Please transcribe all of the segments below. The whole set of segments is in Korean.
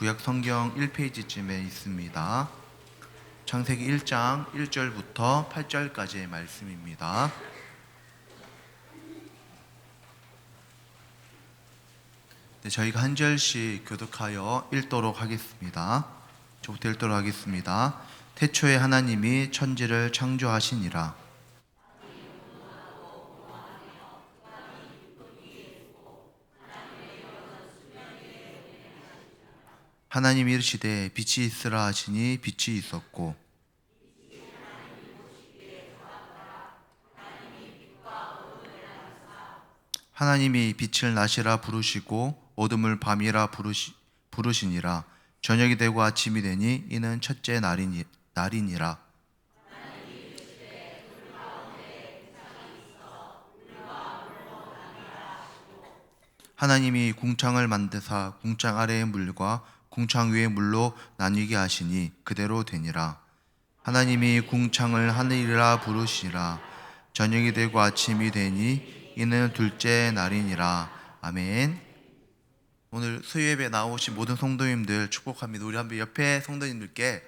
구약 성경 1페이지쯤에 있습니다. 창세기 1장 1절부터 8절까지의 말씀입니다. 네, 저희가 한 절씩 교독하여 읽도록 하겠습니다. 저부터 읽도록 하겠습니다. 태초에 하나님이 천지를 창조하시니라. 하나님이 이르시되 빛이 있으라 하시니 빛이 있었고, 하나님이 빛을 낮이라 부르시고 어둠을 밤이라 부르시니라. 저녁이 되고 아침이 되니 이는 첫째 날이니라. 하나님이 궁창을 만드사 궁창 아래의 물과 궁창 위의 물로 나뉘게 하시니 그대로 되니라. 하나님이 궁창을 하늘이라 부르시니라. 저녁이 되고 아침이 되니 이는 둘째 날이니라. 아멘. 오늘 수요예배 나오신 모든 성도님들 축복합니다. 우리 한번 옆에 성도님들께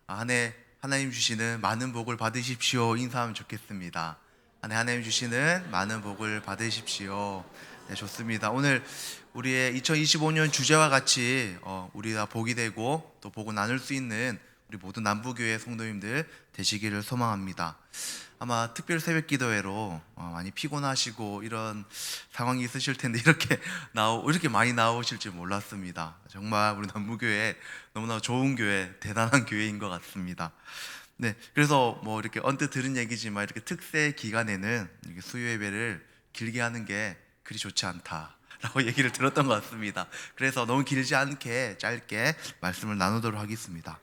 한 해 하나님 주시는 많은 복을 받으십시오 인사하면 좋겠습니다. 한 해 하나님 주시는 많은 복을 받으십시오. 네, 좋습니다. 오늘 우리의 2025년 주제와 같이 우리가 복이 되고 또 복을 나눌 수 있는 우리 모든 남부교회 성도님들 되시기를 소망합니다. 아마 특별 새벽 기도회로 많이 피곤하시고 이런 상황이 있으실 텐데 이렇게 많이 나오실 줄 몰랐습니다. 정말 우리 남부교회 너무나 좋은 교회, 대단한 교회인 것 같습니다. 네, 그래서 이렇게 언뜻 들은 얘기지만 이렇게 특세 기간에는 이렇게 수요 예배를 길게 하는 게 그리 좋지 않다라고 얘기를 들었던 것 같습니다. 그래서 너무 길지 않게 짧게 말씀을 나누도록 하겠습니다.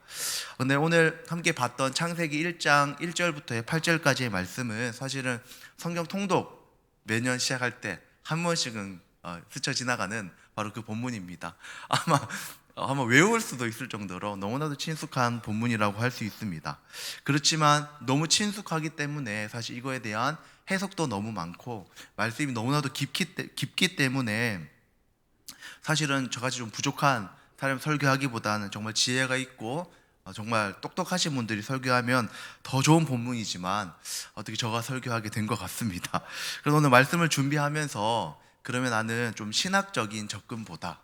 근데 오늘 함께 봤던 창세기 1장 1절부터 8절까지의 말씀은 사실은 성경 통독 매년 시작할 때 한 번씩은 스쳐 지나가는 바로 그 본문입니다. 아마 외울 수도 있을 정도로 너무나도 친숙한 본문이라고 할 수 있습니다. 그렇지만 너무 친숙하기 때문에 사실 이거에 대한 해석도 너무 많고 말씀이 너무나도 깊기 때문에 사실은 저같이 좀 부족한 사람 설교하기보다는 정말 지혜가 있고 정말 똑똑하신 분들이 설교하면 더 좋은 본문이지만 어떻게 저가 설교하게 된 것 같습니다. 그래서 오늘 말씀을 준비하면서 그러면 나는 좀 신학적인 접근보다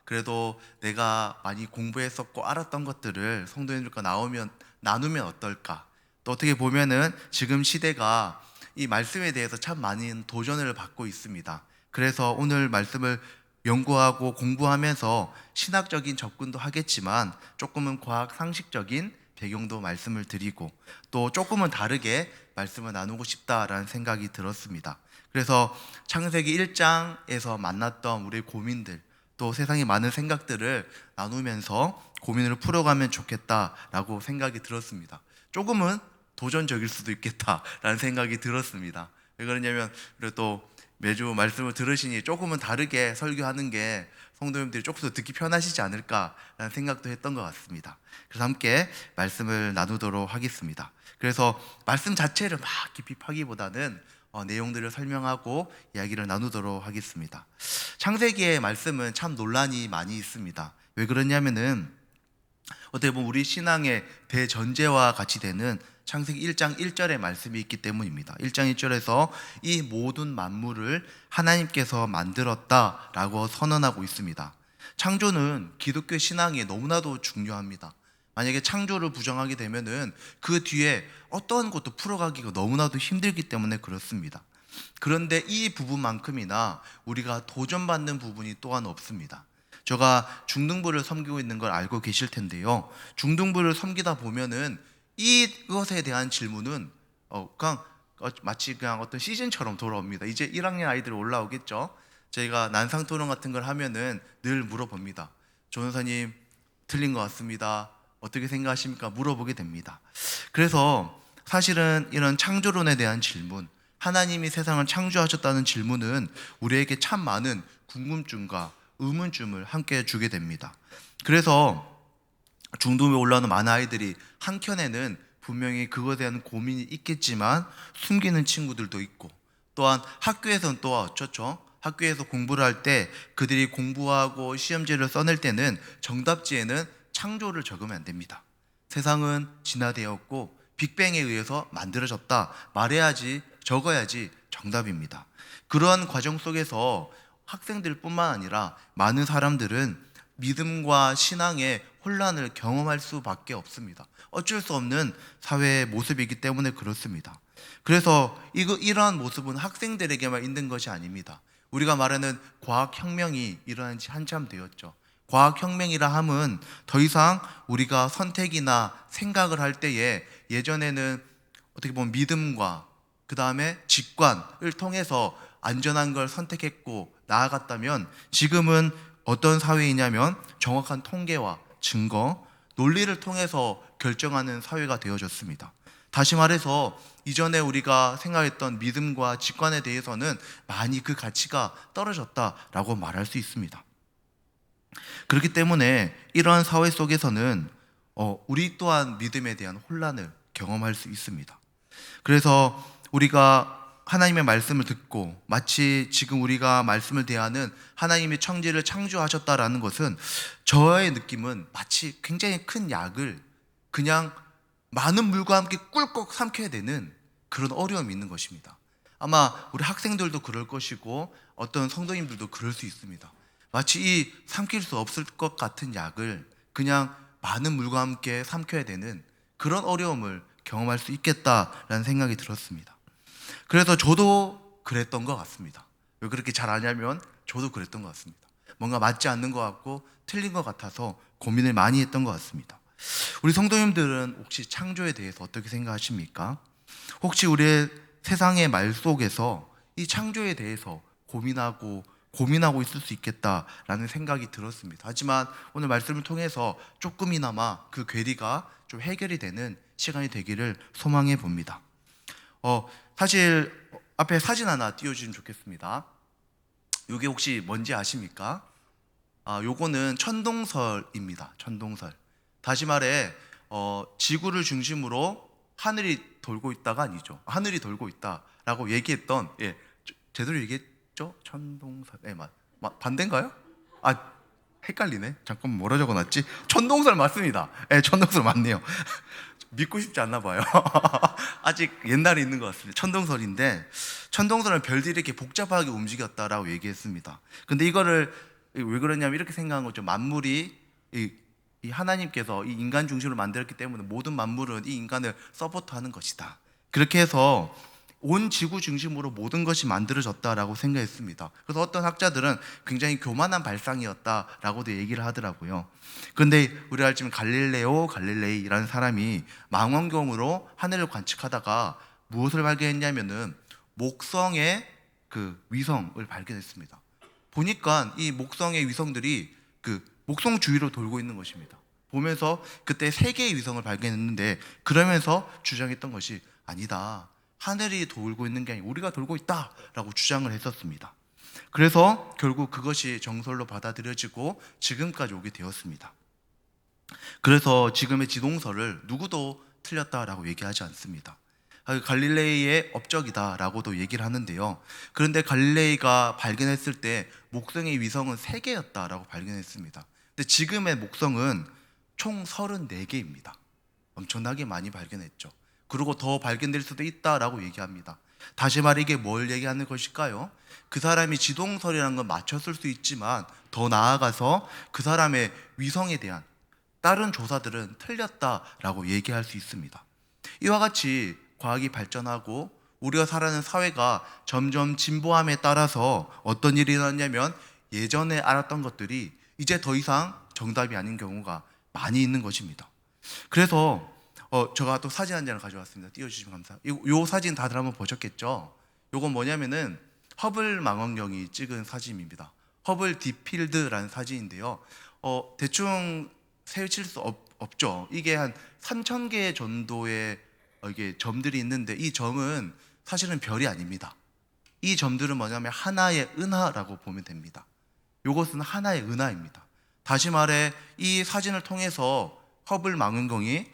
그래도 내가 많이 공부했었고 알았던 것들을 성도님들과 나누면 어떨까? 또 어떻게 보면은 지금 시대가 이 말씀에 대해서 참 많은 도전을 받고 있습니다. 그래서 오늘 말씀을 연구하고 공부하면서 신학적인 접근도 하겠지만 조금은 과학 상식적인 배경도 말씀을 드리고 또 조금은 다르게 말씀을 나누고 싶다라는 생각이 들었습니다. 그래서 창세기 1장에서 만났던 우리의 고민들 또 세상의 많은 생각들을 나누면서 고민을 풀어가면 좋겠다라고 생각이 들었습니다. 조금은 도전적일 수도 있겠다라는 생각이 들었습니다. 왜 그러냐면 그래도 또 매주 말씀을 들으시니 조금은 다르게 설교하는 게 성도님들이 조금 더 듣기 편하시지 않을까라는 생각도 했던 것 같습니다. 그래서 함께 말씀을 나누도록 하겠습니다. 그래서 말씀 자체를 막 깊이 파기보다는 내용들을 설명하고 이야기를 나누도록 하겠습니다. 창세기의 말씀은 참 논란이 많이 있습니다. 왜 그러냐면은 어떻게 보면 우리 신앙의 대전제와 같이 되는 창세기 1장 1절의 말씀이 있기 때문입니다. 1장 1절에서 이 모든 만물을 하나님께서 만들었다라고 선언하고 있습니다. 창조는 기독교 신앙에 너무나도 중요합니다. 만약에 창조를 부정하게 되면은 그 뒤에 어떤 것도 풀어가기가 너무나도 힘들기 때문에 그렇습니다. 그런데 이 부분만큼이나 우리가 도전받는 부분이 또한 없습니다. 제가 중등부를 섬기고 있는 걸 알고 계실 텐데요. 중등부를 섬기다 보면은 이것에 대한 질문은 마치 어떤 시즌처럼 돌아옵니다. 이제 1학년 아이들이 올라오겠죠. 저희가 난상 토론 같은 걸 하면은 늘 물어봅니다. 조연사님 틀린 것 같습니다. 어떻게 생각하십니까? 물어보게 됩니다. 그래서 사실은 이런 창조론에 대한 질문, 하나님이 세상을 창조하셨다는 질문은 우리에게 참 많은 궁금증과 의문점을 함께 주게 됩니다. 그래서 중등부에 올라오는 많은 아이들이 한켠에는 분명히 그거에 대한 고민이 있겠지만 숨기는 친구들도 있고, 또한 학교에서는 또 어쩌죠? 학교에서 공부를 할 때 그들이 공부하고 시험지를 써낼 때는 정답지에는 창조를 적으면 안 됩니다. 세상은 진화되었고 빅뱅에 의해서 만들어졌다 말해야지, 적어야지 정답입니다. 그러한 과정 속에서 학생들뿐만 아니라 많은 사람들은 믿음과 신앙의 혼란을 경험할 수밖에 없습니다. 어쩔 수 없는 사회의 모습이기 때문에 그렇습니다. 그래서 이러한 모습은 학생들에게만 있는 것이 아닙니다. 우리가 말하는 과학혁명이 일어난 지 한참 되었죠. 과학혁명이라 함은 더 이상 우리가 선택이나 생각을 할 때에 예전에는 어떻게 보면 믿음과 그 다음에 직관을 통해서 안전한 걸 선택했고 나아갔다면, 지금은 어떤 사회이냐면 정확한 통계와 증거, 논리를 통해서 결정하는 사회가 되어졌습니다. 다시 말해서 이전에 우리가 생각했던 믿음과 직관에 대해서는 많이 그 가치가 떨어졌다라고 말할 수 있습니다. 그렇기 때문에 이러한 사회 속에서는 우리 또한 믿음에 대한 혼란을 경험할 수 있습니다. 그래서 우리가 하나님의 말씀을 듣고 마치 지금 우리가 말씀을 대하는 하나님이 천지를 창조하셨다라는 것은, 저의 느낌은 마치 굉장히 큰 약을 그냥 많은 물과 함께 꿀꺽 삼켜야 되는 그런 어려움이 있는 것입니다. 아마 우리 학생들도 그럴 것이고 어떤 성도님들도 그럴 수 있습니다. 마치 이 삼킬 수 없을 것 같은 약을 그냥 많은 물과 함께 삼켜야 되는 그런 어려움을 경험할 수 있겠다라는 생각이 들었습니다. 그래서 저도 그랬던 것 같습니다. 왜 그렇게 잘 아냐면 저도 그랬던 것 같습니다. 뭔가 맞지 않는 것 같고 틀린 것 같아서 고민을 많이 했던 것 같습니다. 우리 성도님들은 혹시 창조에 대해서 어떻게 생각하십니까? 혹시 우리의 세상의 말 속에서 이 창조에 대해서 고민하고 있을 수 있겠다라는 생각이 들었습니다. 하지만 오늘 말씀을 통해서 조금이나마 그 괴리가 좀 해결이 되는 시간이 되기를 소망해 봅니다. 사실 앞에 사진 하나 띄워주시면 좋겠습니다. 이게 혹시 뭔지 아십니까? 요거는 천동설입니다. 천동설. 다시 말해 지구를 중심으로 하늘이 돌고 있다가 아니죠. 하늘이 돌고 있다라고 얘기했던, 제대로 얘기했죠? 천동설. 반대인가요? 헷갈리네. 잠깐만, 뭐라 적어놨지? 천동설 맞습니다. 천동설 맞네요. 믿고 싶지 않나 봐요. 아직 옛날에 있는 것 같습니다. 천동설인데, 천동설은 별들이 이렇게 복잡하게 움직였다라고 얘기했습니다. 근데 이거를 왜 그러냐면 이렇게 생각한 거죠. 만물이 이 하나님께서 이 인간 중심으로 만들었기 때문에 모든 만물은 이 인간을 서포트하는 것이다. 그렇게 해서 온 지구 중심으로 모든 것이 만들어졌다라고 생각했습니다. 그래서 어떤 학자들은 굉장히 교만한 발상이었다라고도 얘기를 하더라고요. 그런데 우리가 알지만 갈릴레이라는 사람이 망원경으로 하늘을 관측하다가 무엇을 발견했냐면은 목성의 그 위성을 발견했습니다. 보니까 이 목성의 위성들이 그 목성 주위로 돌고 있는 것입니다. 보면서 그때 3개의 위성을 발견했는데, 그러면서 주장했던 것이 아니다, 하늘이 돌고 있는 게 아니라 우리가 돌고 있다라고 주장을 했었습니다. 그래서 결국 그것이 정설로 받아들여지고 지금까지 오게 되었습니다. 그래서 지금의 지동설을 누구도 틀렸다라고 얘기하지 않습니다. 갈릴레이의 업적이다라고도 얘기를 하는데요. 그런데 갈릴레이가 발견했을 때 목성의 위성은 3개였다라고 발견했습니다. 근데 지금의 목성은 총 34개입니다. 엄청나게 많이 발견했죠. 그리고 더 발견될 수도 있다라고 얘기합니다. 다시 말해 이게 뭘 얘기하는 것일까요? 그 사람이 지동설이라는 건 맞췄을 수 있지만 더 나아가서 그 사람의 위성에 대한 다른 조사들은 틀렸다라고 얘기할 수 있습니다. 이와 같이 과학이 발전하고 우리가 살아가는 사회가 점점 진보함에 따라서 어떤 일이 일어났냐면, 예전에 알았던 것들이 이제 더 이상 정답이 아닌 경우가 많이 있는 것입니다. 그래서 제가 또 사진 한 장을 가져왔습니다. 띄워주시면 감사합니다. 이 사진 다들 한번 보셨겠죠? 이건 뭐냐면은 허블 망원경이 찍은 사진입니다. 허블 딥필드라는 사진인데요. 대충 세칠 수 없죠. 이게 한 3,000개 정도의 이게 점들이 있는데, 이 점은 사실은 별이 아닙니다. 이 점들은 뭐냐면 하나의 은하라고 보면 됩니다. 이것은 하나의 은하입니다. 다시 말해 이 사진을 통해서 허블 망원경이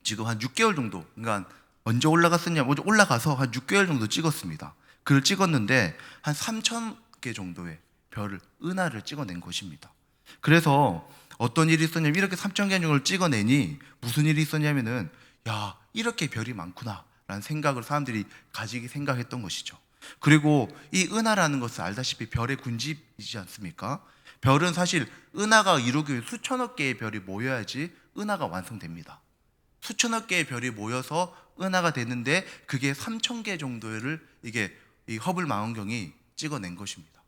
지금 한 6개월 정도, 그러니까 언제 올라갔었냐, 올라가서 한 6개월 정도 찍었습니다. 그걸 찍었는데 한 3,000개 정도의 별을, 은하를 찍어낸 것입니다. 그래서 어떤 일이 있었냐면, 이렇게 3,000개 정도를 찍어내니 무슨 일이 있었냐면은, 야, 이렇게 별이 많구나 라는 생각을 사람들이 가지게 생각했던 것이죠. 그리고 이 은하라는 것은 알다시피 별의 군집이지 않습니까? 별은 사실 은하가 이루기 위해 수천억 개의 별이 모여야지 은하가 완성됩니다. 수천억 개의 별이 모여서 은하가 되는데, 그게 3,000개 정도를 이게 이 허블 망원경이 찍어낸 것입니다.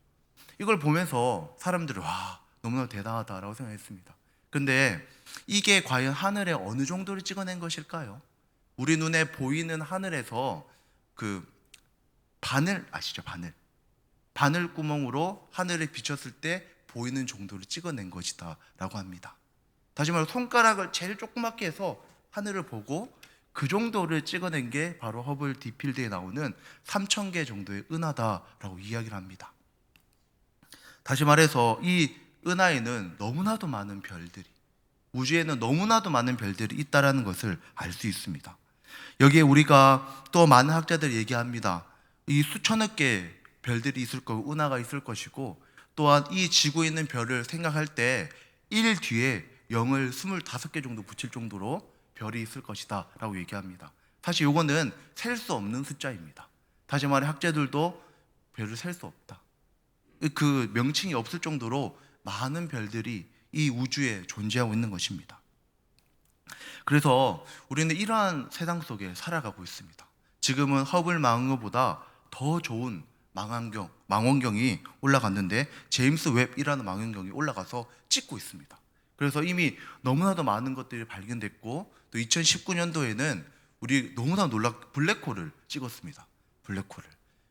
이걸 보면서 사람들은 와, 너무나 대단하다라고 생각했습니다. 근데 이게 과연 하늘에 어느 정도를 찍어낸 것일까요? 우리 눈에 보이는 하늘에서 그 바늘 아시죠? 바늘 구멍으로 하늘에 비쳤을 때 보이는 정도를 찍어낸 것이다 라고 합니다. 다시 말해 손가락을 제일 조그맣게 해서 하늘을 보고 그 정도를 찍어낸 게 바로 허블 딥필드에 나오는 3,000개 정도의 은하다라고 이야기를 합니다. 다시 말해서 이 은하에는 너무나도 많은 별들이, 우주에는 너무나도 많은 별들이 있다라는 것을 알 수 있습니다. 여기에 우리가 또 많은 학자들이 얘기합니다. 이 수천억 개의 별들이 있을 거고 은하가 있을 것이고, 또한 이 지구에 있는 별을 생각할 때 1 뒤에 0을 25개 정도 붙일 정도로 별이 있을 것이다 라고 얘기합니다. 사실 이거는 셀 수 없는 숫자입니다. 다시 말해 학자들도 별을 셀 수 없다, 그 명칭이 없을 정도로 많은 별들이 이 우주에 존재하고 있는 것입니다. 그래서 우리는 이러한 세상 속에 살아가고 있습니다. 지금은 허블 망원경보다 더 좋은 망원경이 올라갔는데, 제임스 웹이라는 망원경이 올라가서 찍고 있습니다. 그래서 이미 너무나도 많은 것들이 발견됐고, 또 2019년도에는 우리 너무나 블랙홀을 찍었습니다.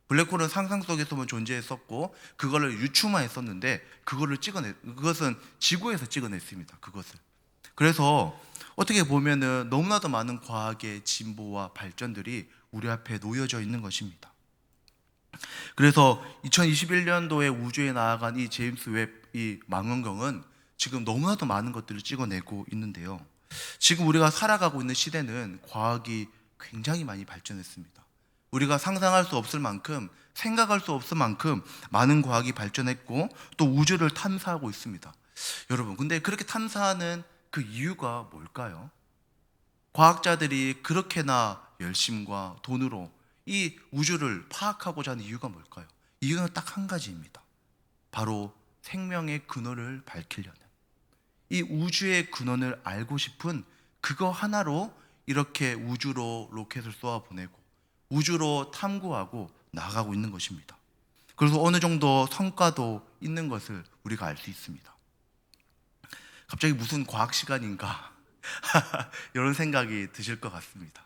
블랙홀은 상상 속에서만 존재했었고 그거를 유추만했었는데, 그것은 지구에서 찍어냈습니다. 그래서 어떻게 보면은 너무나도 많은 과학의 진보와 발전들이 우리 앞에 놓여져 있는 것입니다. 그래서 2021년도에 우주에 나아간 이 제임스 웹 이 망원경은 지금 너무나도 많은 것들을 찍어내고 있는데요. 지금 우리가 살아가고 있는 시대는 과학이 굉장히 많이 발전했습니다. 우리가 상상할 수 없을 만큼, 생각할 수 없을 만큼 많은 과학이 발전했고 또 우주를 탐사하고 있습니다. 여러분, 근데 그렇게 탐사하는 그 이유가 뭘까요? 과학자들이 그렇게나 열심과 돈으로 이 우주를 파악하고자 하는 이유가 뭘까요? 이유는 딱 한 가지입니다. 바로 생명의 근원을 밝히려는, 이 우주의 근원을 알고 싶은 그거 하나로 이렇게 우주로 로켓을 쏘아 보내고 우주로 탐구하고 나아가고 있는 것입니다. 그래서 어느 정도 성과도 있는 것을 우리가 알 수 있습니다. 갑자기 무슨 과학 시간인가 이런 생각이 드실 것 같습니다.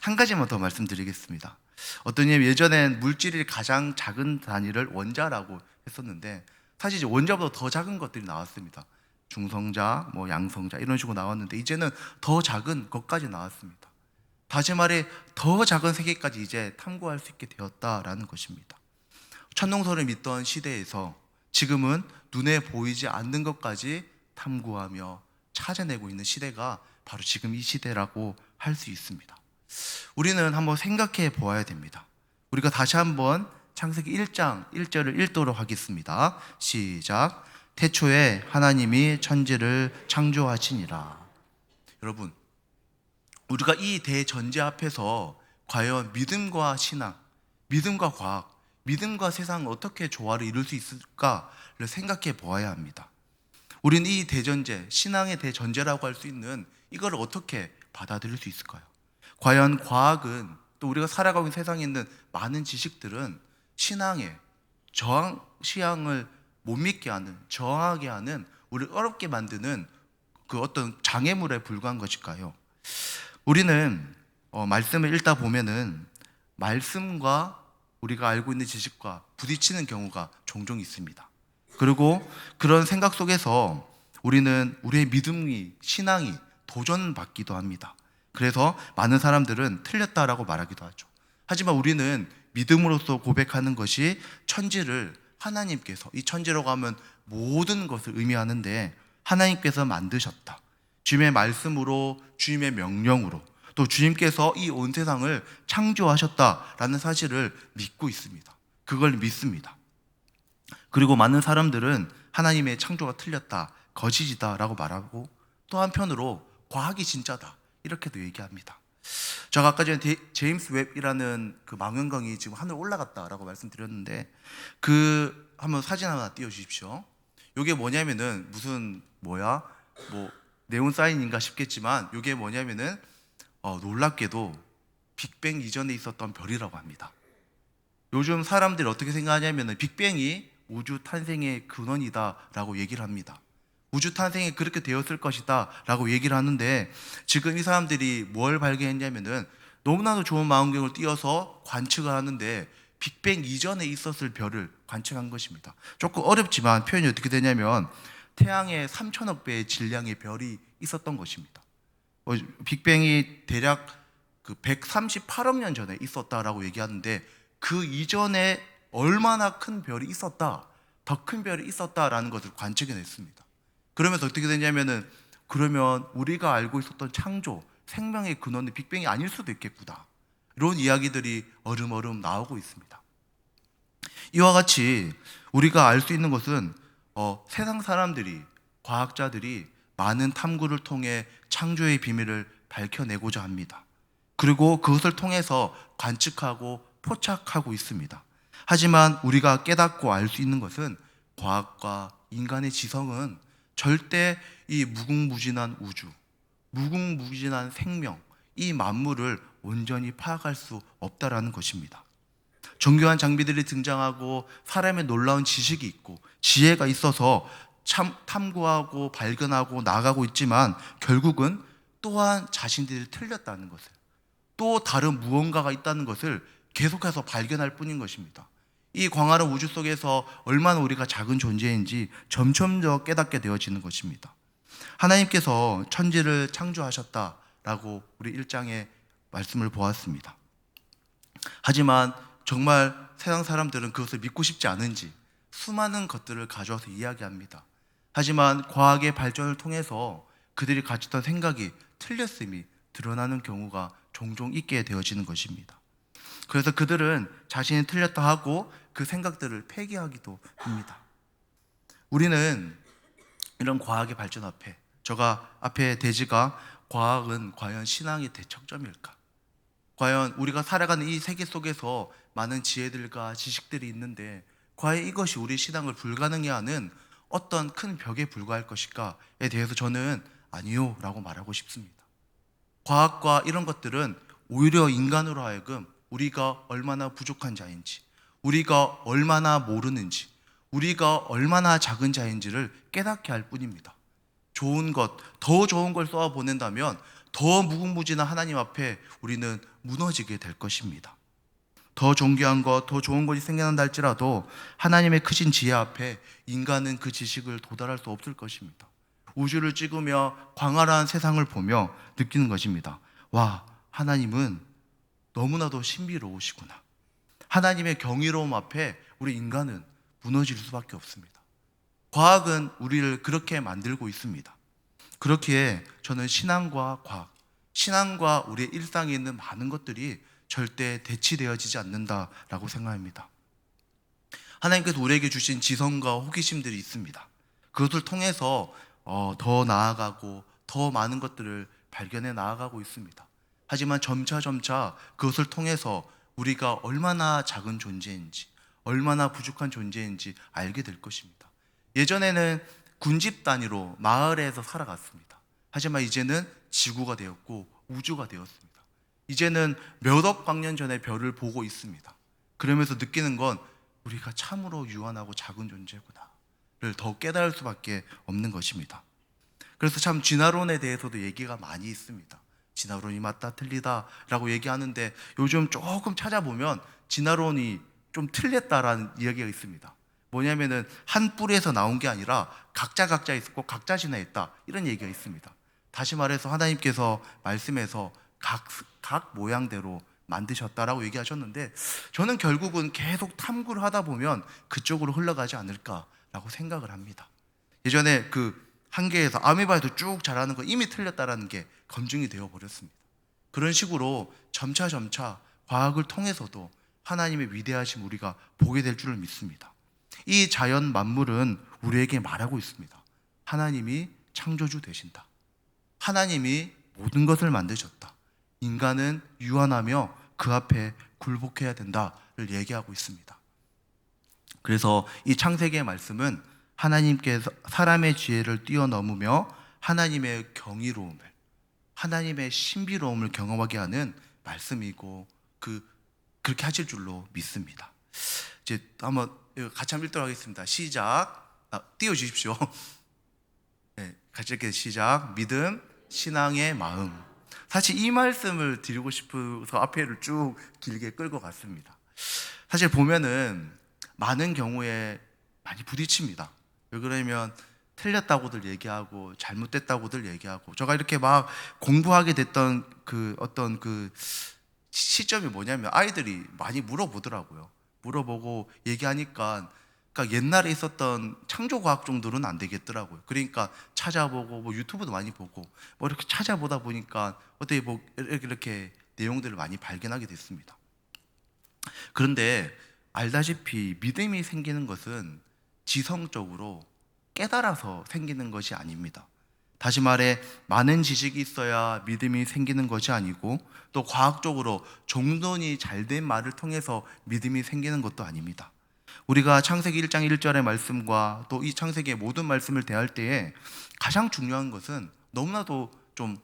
한 가지만 더 말씀드리겠습니다. 어떤 님, 예전엔 물질이 가장 작은 단위를 원자라고 했었는데, 사실 이제 원자보다 더 작은 것들이 나왔습니다. 중성자, 양성자 이런 식으로 나왔는데, 이제는 더 작은 것까지 나왔습니다. 다시 말해 더 작은 세계까지 이제 탐구할 수 있게 되었다라는 것입니다. 천동설을 믿던 시대에서 지금은 눈에 보이지 않는 것까지 탐구하며 찾아내고 있는 시대가 바로 지금 이 시대라고 할 수 있습니다. 우리는 한번 생각해 보아야 됩니다. 우리가 다시 한번 창세기 1장 1절을 읽도록 하겠습니다. 시작. 태초에 하나님이 천지를 창조하시니라. 여러분, 우리가 이 대전제 앞에서 과연 믿음과 신앙, 믿음과 과학, 믿음과 세상은 어떻게 조화를 이룰 수 있을까를 생각해 보아야 합니다. 우리는 이 대전제, 신앙의 대전제라고 할 수 있는 이걸 어떻게 받아들일 수 있을까요? 과연 과학은, 또 우리가 살아가고 있는 세상에 있는 많은 지식들은 신앙에 신앙을 못 믿게 하는, 저항하게 하는, 우리를 어렵게 만드는 그 어떤 장애물에 불과한 것일까요? 우리는 말씀을 읽다 보면은 말씀과 우리가 알고 있는 지식과 부딪히는 경우가 종종 있습니다. 그리고 그런 생각 속에서 우리는 우리의 믿음이, 신앙이 도전받기도 합니다. 그래서 많은 사람들은 틀렸다라고 말하기도 하죠. 하지만 우리는 믿음으로써 고백하는 것이 천지를 하나님께서, 이 천지라고 하면 모든 것을 의미하는데 하나님께서 만드셨다, 주님의 말씀으로, 주님의 명령으로, 또 주님께서 이 온 세상을 창조하셨다라는 사실을 믿고 있습니다. 그걸 믿습니다. 그리고 많은 사람들은 하나님의 창조가 틀렸다, 거짓이다 라고 말하고, 또 한편으로 과학이 진짜다 이렇게도 얘기합니다. 제가 아까 전에 제임스 웹이라는 그 망원경이 지금 하늘 올라갔다라고 말씀드렸는데, 그 한번 사진 하나 띄워주십시오. 이게 뭐냐면은 뭐 네온 사인인가 싶겠지만, 이게 뭐냐면은 놀랍게도 빅뱅 이전에 있었던 별이라고 합니다. 요즘 사람들이 어떻게 생각하냐면은 빅뱅이 우주 탄생의 근원이다라고 얘기를 합니다. 우주 탄생이 그렇게 되었을 것이다라고 얘기를 하는데, 지금 이 사람들이 뭘 발견했냐면은 너무나도 좋은 망원경을 띄워서 관측을 하는데 빅뱅 이전에 있었을 별을 관측한 것입니다. 조금 어렵지만 표현이 어떻게 되냐면, 태양의 3천억 배의 질량의 별이 있었던 것입니다. 빅뱅이 대략 그 138억 년 전에 있었다라고 얘기하는데, 그 이전에 얼마나 큰 별이 있었다, 더 큰 별이 있었다라는 것을 관측해냈습니다. 그러면서 어떻게 되냐면은, 그러면 우리가 알고 있었던 창조, 생명의 근원은 빅뱅이 아닐 수도 있겠구나, 이런 이야기들이 어름어름 나오고 있습니다. 이와 같이 우리가 알 수 있는 것은 세상 사람들이, 과학자들이 많은 탐구를 통해 창조의 비밀을 밝혀내고자 합니다. 그리고 그것을 통해서 관측하고 포착하고 있습니다. 하지만 우리가 깨닫고 알 수 있는 것은, 과학과 인간의 지성은 절대 이 무궁무진한 우주, 무궁무진한 생명, 이 만물을 온전히 파악할 수 없다라는 것입니다. 정교한 장비들이 등장하고 사람의 놀라운 지식이 있고 지혜가 있어서 참 탐구하고 발견하고 나아가고 있지만, 결국은 또한 자신들이 틀렸다는 것을, 또 다른 무언가가 있다는 것을 계속해서 발견할 뿐인 것입니다. 이 광활한 우주 속에서 얼마나 우리가 작은 존재인지 점점 더 깨닫게 되어지는 것입니다. 하나님께서 천지를 창조하셨다라고 우리 1장에 말씀을 보았습니다. 하지만 정말 세상 사람들은 그것을 믿고 싶지 않은지 수많은 것들을 가져와서 이야기합니다. 하지만 과학의 발전을 통해서 그들이 가졌던 생각이 틀렸음이 드러나는 경우가 종종 있게 되어지는 것입니다. 그래서 그들은 자신이 틀렸다 하고 그 생각들을 폐기하기도 합니다. 우리는 이런 과학의 발전 앞에, 제가 앞에 대지가 과학은 과연 신앙의 대척점일까? 과연 우리가 살아가는 이 세계 속에서 많은 지혜들과 지식들이 있는데, 과연 이것이 우리 신앙을 불가능해 하는 어떤 큰 벽에 불과할 것일까에 대해서 저는 아니요 라고 말하고 싶습니다. 과학과 이런 것들은 오히려 인간으로 하여금 우리가 얼마나 부족한 자인지, 우리가 얼마나 모르는지, 우리가 얼마나 작은 자인지를 깨닫게 할 뿐입니다. 좋은 것, 더 좋은 걸 쏘아 보낸다면 더 무궁무진한 하나님 앞에 우리는 무너지게 될 것입니다. 더 존귀한 것, 더 좋은 것이 생겨난다 할지라도 하나님의 크신 지혜 앞에 인간은 그 지식을 도달할 수 없을 것입니다. 우주를 찍으며 광활한 세상을 보며 느끼는 것입니다. 와, 하나님은 너무나도 신비로우시구나. 하나님의 경이로움 앞에 우리 인간은 무너질 수밖에 없습니다. 과학은 우리를 그렇게 만들고 있습니다. 그렇기에 저는 신앙과 과학, 신앙과 우리의 일상에 있는 많은 것들이 절대 대치되어지지 않는다라고 생각합니다. 하나님께서 우리에게 주신 지성과 호기심들이 있습니다. 그것을 통해서 더 나아가고 더 많은 것들을 발견해 나아가고 있습니다. 하지만 점차 그것을 통해서 우리가 얼마나 작은 존재인지, 얼마나 부족한 존재인지 알게 될 것입니다. 예전에는 군집 단위로 마을에서 살아갔습니다. 하지만 이제는 지구가 되었고 우주가 되었습니다. 이제는 몇억 광년 전의 별을 보고 있습니다. 그러면서 느끼는 건 우리가 참으로 유한하고 작은 존재구나를 더 깨달을 수밖에 없는 것입니다. 그래서 참 진화론에 대해서도 얘기가 많이 있습니다. 진화론이 맞다 틀리다 라고 얘기하는데, 요즘 조금 찾아보면 진화론이 좀 틀렸다라는 이야기가 있습니다. 뭐냐면은 한 뿌리에서 나온 게 아니라 각자 있었고 각자 진화했다, 이런 얘기가 있습니다. 다시 말해서 하나님께서 말씀에서 각 모양대로 만드셨다라고 얘기하셨는데, 저는 결국은 계속 탐구를 하다 보면 그쪽으로 흘러가지 않을까라고 생각을 합니다. 예전에 그 한계에서 아메바에도 쭉 자라는 거 이미 틀렸다라는 게 검증이 되어 버렸습니다. 그런 식으로 점차 과학을 통해서도 하나님의 위대하심 우리가 보게 될 줄을 믿습니다. 이 자연 만물은 우리에게 말하고 있습니다. 하나님이 창조주 되신다. 하나님이 모든 것을 만드셨다. 인간은 유한하며 그 앞에 굴복해야 된다를 얘기하고 있습니다. 그래서 이 창세기의 말씀은 하나님께서 사람의 지혜를 뛰어넘으며 하나님의 경이로움을, 하나님의 신비로움을 경험하게 하는 말씀이고 그렇게 하실 줄로 믿습니다. 이제 한번 같이 한번 읽도록 하겠습니다. 시작. 띄워주십시오. 네, 같이 이렇게 시작. 믿음, 신앙의 마음. 사실 이 말씀을 드리고 싶어서 앞에를 쭉 길게 끌고 갔습니다. 사실 보면은 많은 경우에 많이 부딪힙니다. 왜 그러냐면 틀렸다고들 얘기하고 잘못됐다고들 얘기하고, 제가 이렇게 막 공부하게 됐던 그 어떤 그 시점이 뭐냐면 아이들이 많이 물어보더라고요. 물어보고 얘기하니까, 그러니까 옛날에 있었던 창조과학 정도는 안 되겠더라고요. 그러니까 찾아보고 뭐 유튜브도 많이 보고 뭐 이렇게 찾아보다 보니까 어떻게 뭐 이렇게 내용들을 많이 발견하게 됐습니다. 그런데 알다시피 믿음이 생기는 것은 지성적으로 깨달아서 생기는 것이 아닙니다. 다시 말해 많은 지식이 있어야 믿음이 생기는 것이 아니고, 또 과학적으로 정돈이 잘된 말을 통해서 믿음이 생기는 것도 아닙니다. 우리가 창세기 1장 1절의 말씀과 또 이 창세기의 모든 말씀을 대할 때에 가장 중요한 것은 너무나도 좀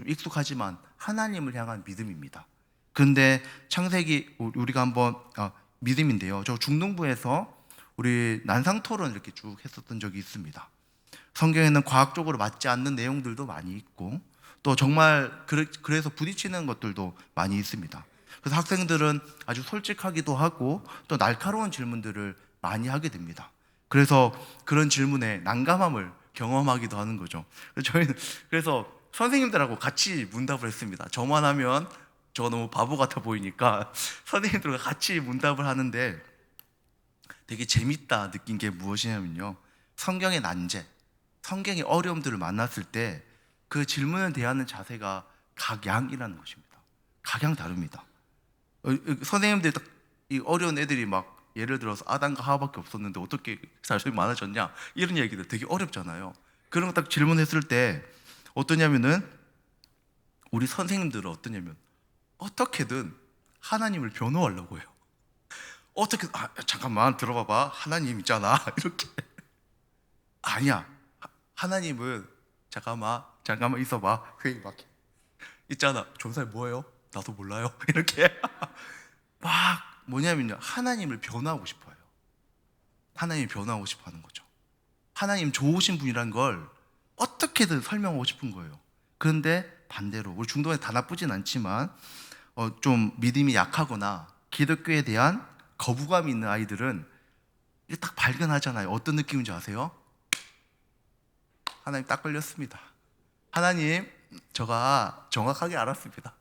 익숙하지만 하나님을 향한 믿음입니다. 그런데 창세기 우리가 한번 믿음인데요. 저 중등부에서 우리 난상 토론 이렇게 쭉 했었던 적이 있습니다. 성경에는 과학적으로 맞지 않는 내용들도 많이 있고, 또 정말 그래서 부딪히는 것들도 많이 있습니다. 그래서 학생들은 아주 솔직하기도 하고 또 날카로운 질문들을 많이 하게 됩니다. 그래서 그런 질문에 난감함을 경험하기도 하는 거죠. 저희는 그래서 선생님들하고 같이 문답을 했습니다. 저만 하면 저 너무 바보 같아 보이니까 선생님들과 같이 문답을 하는데 되게 재밌다 느낀 게 무엇이냐면요, 성경의 난제, 성경의 어려움들을 만났을 때 그 질문을 대하는 자세가 각양이라는 것입니다. 각양 다릅니다. 선생님들 딱 이 어려운 애들이 막 예를 들어서 아담과 하와밖에 없었는데 어떻게 자손이 많아졌냐 이런 얘기들 되게 어렵잖아요. 그런 거 딱 질문했을 때 어떠냐면은 우리 선생님들은 어떠냐면 어떻게든 하나님을 변호하려고 해요. 어떻게 잠깐만 들어봐봐, 하나님 있잖아 이렇게. 아니야, 하나님은 잠깐만 있어봐, 회의 막 있잖아, 전사님 뭐예요? 나도 몰라요 이렇게 막 뭐냐면요, 하나님을 변호하고 싶어요. 하나님이 변호하고 싶어 하는 거죠. 하나님 좋으신 분이란 걸 어떻게든 설명하고 싶은 거예요. 그런데 반대로 우리 중동에 다 나쁘진 않지만 좀 믿음이 약하거나 기독교에 대한 거부감이 있는 아이들은 딱 발견하잖아요. 어떤 느낌인지 아세요? 하나님 딱 걸렸습니다. 하나님, 제가 정확하게 알았습니다.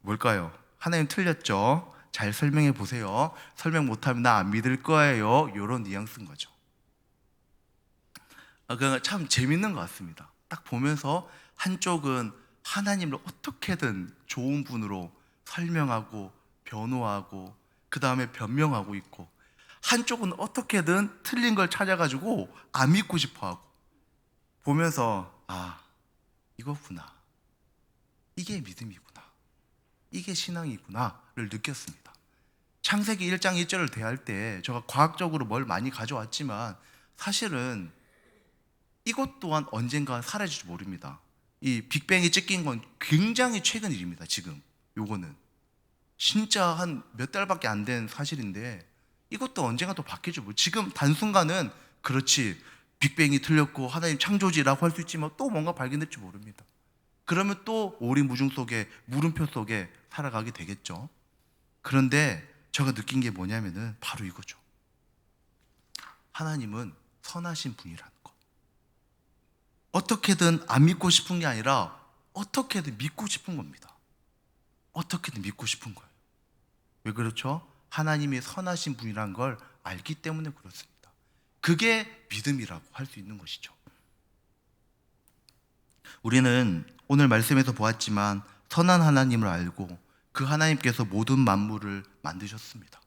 뭘까요? 하나님 틀렸죠? 잘 설명해 보세요. 설명 못하면 나 안 믿을 거예요. 이런 뉘앙스인 거죠. 그냥 참 재밌는 것 같습니다. 딱 보면서 한쪽은 하나님을 어떻게든 좋은 분으로 설명하고 변호하고 그 다음에 변명하고 있고, 한쪽은 어떻게든 틀린 걸 찾아가지고 안 믿고 싶어하고, 보면서 이거구나, 이게 믿음이구나, 이게 신앙이구나를 느꼈습니다. 창세기 1장 1절을 대할 때 제가 과학적으로 뭘 많이 가져왔지만 사실은 이것 또한 언젠가 사라질지 모릅니다. 이 빅뱅이 찍힌 건 굉장히 최근 일입니다. 지금 요거는 진짜 한 몇 달밖에 안 된 사실인데 이것도 언젠가 또 바뀌죠. 뭐 지금 단순간은 그렇지, 빅뱅이 틀렸고 하나님 창조지라고 할 수 있지만 또 뭔가 발견될지 모릅니다. 그러면 또 오리무중 속에 물음표 속에 살아가게 되겠죠. 그런데 제가 느낀 게 뭐냐면은 바로 이거죠. 하나님은 선하신 분이라는 것. 어떻게든 안 믿고 싶은 게 아니라 어떻게든 믿고 싶은 겁니다. 어떻게든 믿고 싶은 거예요. 왜 그렇죠? 하나님이 선하신 분이란 걸 알기 때문에 그렇습니다. 그게 믿음이라고 할 수 있는 것이죠. 우리는 오늘 말씀에서 보았지만 선한 하나님을 알고 그 하나님께서 모든 만물을 만드셨습니다.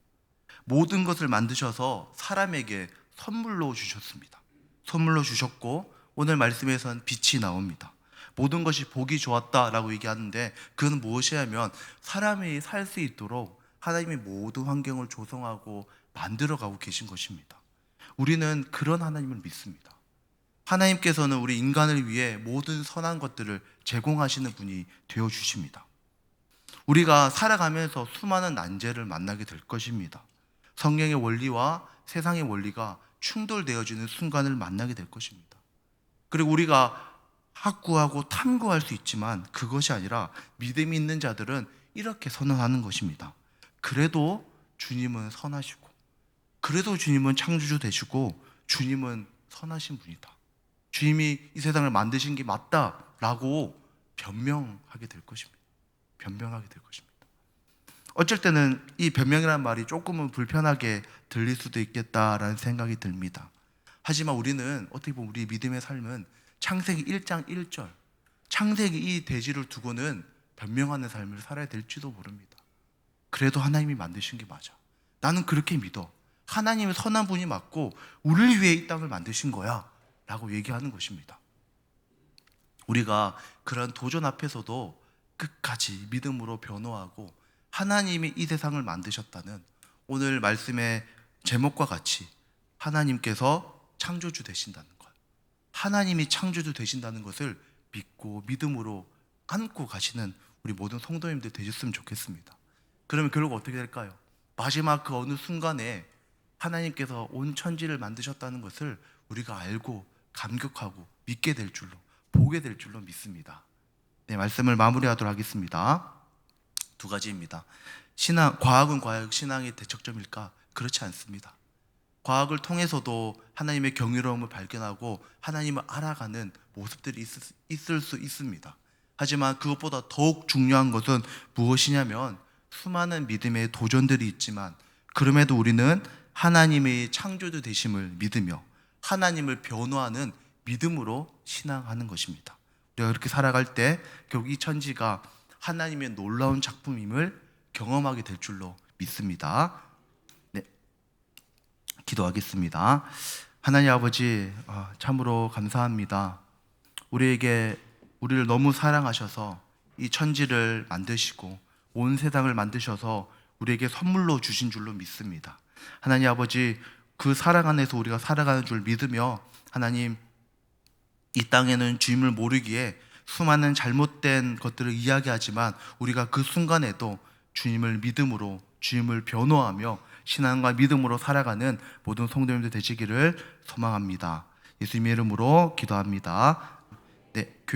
모든 것을 만드셔서 사람에게 선물로 주셨습니다. 선물로 주셨고 오늘 말씀에서는 빛이 나옵니다. 모든 것이 보기 좋았다라고 얘기하는데 그건 무엇이냐면 사람이 살 수 있도록 하나님이 모든 환경을 조성하고 만들어가고 계신 것입니다. 우리는 그런 하나님을 믿습니다. 하나님께서는 우리 인간을 위해 모든 선한 것들을 제공하시는 분이 되어 주십니다. 우리가 살아가면서 수많은 난제를 만나게 될 것입니다. 성경의 원리와 세상의 원리가 충돌되어지는 순간을 만나게 될 것입니다. 그리고 우리가 학구하고 탐구할 수 있지만 그것이 아니라 믿음이 있는 자들은 이렇게 선언하는 것입니다. 그래도 주님은 선하시고, 그래도 주님은 창조주 되시고, 주님은 선하신 분이다. 주님이 이 세상을 만드신 게 맞다라고 변명하게 될 것입니다. 변명하게 될 것입니다. 어쩔 때는 이 변명이라는 말이 조금은 불편하게 들릴 수도 있겠다라는 생각이 듭니다. 하지만 우리는 어떻게 보면 우리 믿음의 삶은 창세기 1장 1절, 창세기 이 대지를 두고는 변명하는 삶을 살아야 될지도 모릅니다. 그래도 하나님이 만드신 게 맞아. 나는 그렇게 믿어. 하나님의 선한 분이 맞고 우리를 위해 이 땅을 만드신 거야 라고 얘기하는 것입니다. 우리가 그런 도전 앞에서도 끝까지 믿음으로 변호하고 하나님이 이 세상을 만드셨다는 오늘 말씀의 제목과 같이 하나님께서 창조주 되신다는 것, 하나님이 창조주 되신다는 것을 믿고 믿음으로 안고 가시는 우리 모든 성도님들 되셨으면 좋겠습니다. 그러면 결국 어떻게 될까요? 마지막 그 어느 순간에 하나님께서 온 천지를 만드셨다는 것을 우리가 알고 감격하고 믿게 될 줄로, 보게 될 줄로 믿습니다. 네, 말씀을 마무리하도록 하겠습니다. 두 가지입니다. 과학은 과학, 신앙의 대척점일까? 그렇지 않습니다. 과학을 통해서도 하나님의 경이로움을 발견하고 하나님을 알아가는 모습들이 있을 수 있습니다. 하지만 그것보다 더욱 중요한 것은 무엇이냐면 수많은 믿음의 도전들이 있지만 그럼에도 우리는 하나님의 창조주 되심을 믿으며 하나님을 변호하는 믿음으로 신앙하는 것입니다. 우리가 그렇게 살아갈 때 결국 이 천지가 하나님의 놀라운 작품임을 경험하게 될 줄로 믿습니다. 네, 기도하겠습니다. 하나님 아버지, 참으로 감사합니다. 우리를 너무 사랑하셔서 이 천지를 만드시고 온 세상을 만드셔서 우리에게 선물로 주신 줄로 믿습니다. 하나님 아버지, 그 사랑 안에서 우리가 살아가는 줄 믿으며 하나님, 이 땅에는 주님을 모르기에 수많은 잘못된 것들을 이야기하지만 우리가 그 순간에도 주님을 믿음으로, 주님을 변호하며 신앙과 믿음으로 살아가는 모든 성도님들 되시기를 소망합니다. 예수님의 이름으로 기도합니다. 네,